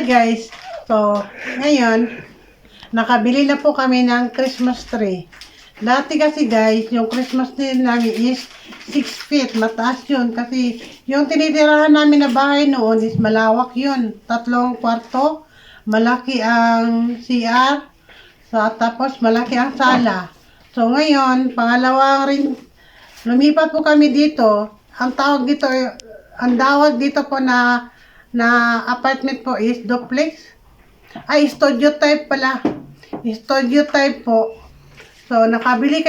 Hi guys! So, ngayon, nakabili na po kami ng Christmas tree. Dati kasi guys, yung Christmas tree namin is 6 feet. Mataas yun kasi yung tinitirahan namin na bahay noon is malawak yun. 3 kwarto, malaki ang CR, tapos malaki ang sala. So ngayon, pangalawang rin, lumipat po kami dito. Ang tawag dito po na apartment po is duplex. Ay, studio type pala. Studio type po. So, nakabili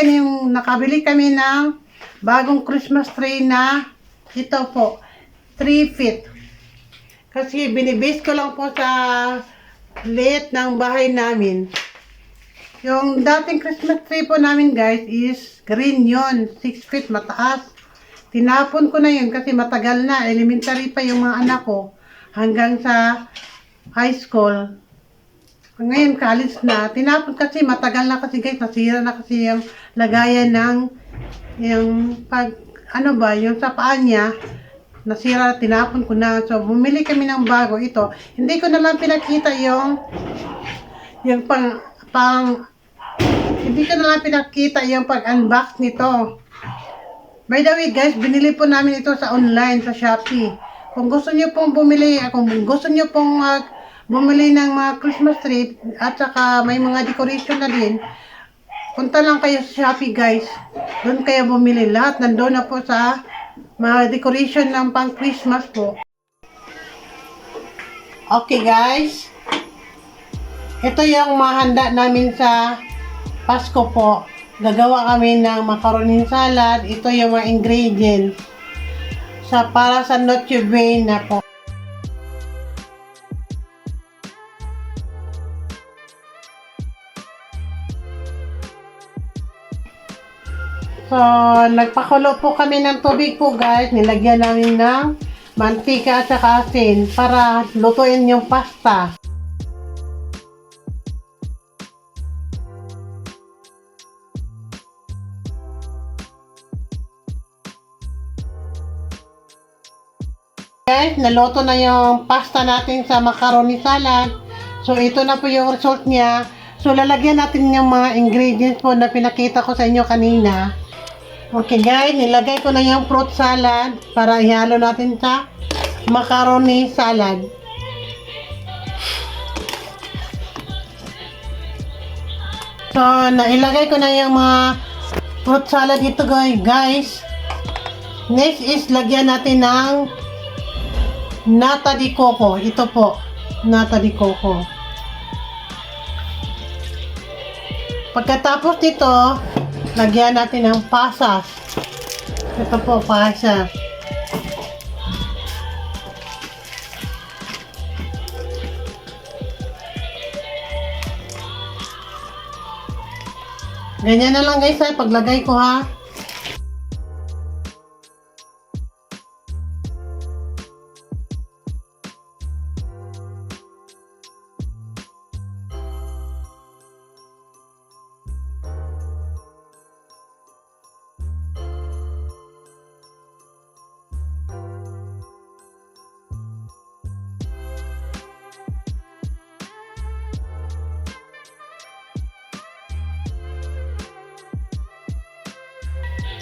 kami ng bagong Christmas tree na ito po, 3 feet. Kasi binibase ko lang po sa liit ng bahay namin. Yung dating Christmas tree po namin guys is green yon, 6 feet mataas. Tinapon ko na yun kasi matagal na. Elementary pa yung mga anak ko hanggang sa high school. Ngayon, college na. Tinapon kasi, matagal na kasi guys, nasira na kasi yung lagayan ng, yung sa paan niya, nasira, tinapon ko na. So, bumili kami ng bago. Ito, hindi ko na lang pinakita hindi ko na lang pinakita yung pag-unbox nito. By the way guys, binili po namin ito sa online, sa Shopee. Kung gusto niyo pong bumili ng mga Christmas tree at saka may mga decoration na din, punta lang kayo sa Shopee guys. Doon kayo bumili. Lahat nandoon na po sa mga decoration ng pang Christmas po. Okay guys. Ito yung mahanda namin sa Pasko po. Gagawa kami ng macaroni salad. Ito yung mga ingredients para sa Noche Buena po. So, nagpakulo po kami ng tubig po guys. Nilagyan namin ng mantika at saka asin para lutuin yung pasta. Guys, naluto na yung pasta natin sa macaroni salad. So, ito na po yung result niya. So, lalagyan natin yung mga ingredients po na pinakita ko sa inyo kanina. Okay guys, nilagay ko na yung fruit salad para ihalo natin sa macaroni salad. So, nailagay ko na yung mga fruit salad dito guys. Next is lagyan natin ng nata de coco. Ito po, nata de coco. Pagkatapos nito, lagyan natin ng pasas. Ito po, pasas. Ganyan na lang guys ha, paglagay ko ha.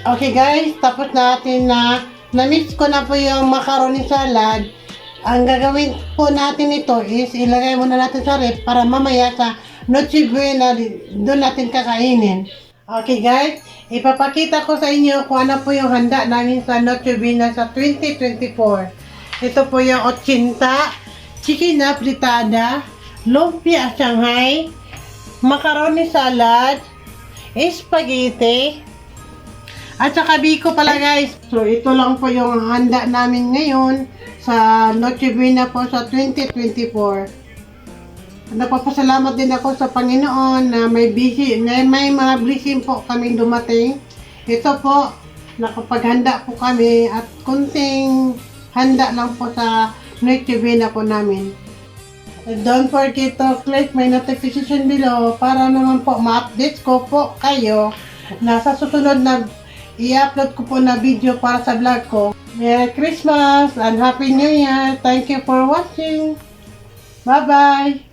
Okay guys, tapos natin na-mix ko na po yung macaroni salad. Ang gagawin po natin ito is ilagay muna natin sa ref para mamaya sa Noche Buena doon natin kakainin. Okay guys, ipapakita ko sa inyo kung ano po yung handa namin sa Noche Buena sa 2024. Ito po yung 80, chicken na fritada, lumpia Shanghai, macaroni salad, spaghetti, at saka biko pala guys. So ito lang po yung handa namin ngayon sa Noche Buena po sa 2024. Napapasalamat din ako sa Panginoon na may mga blessing po kaming dumating. Ito po, nakapaghanda po kami at kunting handa lang po sa Noche Buena po namin. And don't forget to click my notification below para naman po ma-update ko po kayo na sa susunod na i-upload ko po na video para sa vlog ko. Merry Christmas and Happy New Year! Thank you for watching! Bye-bye!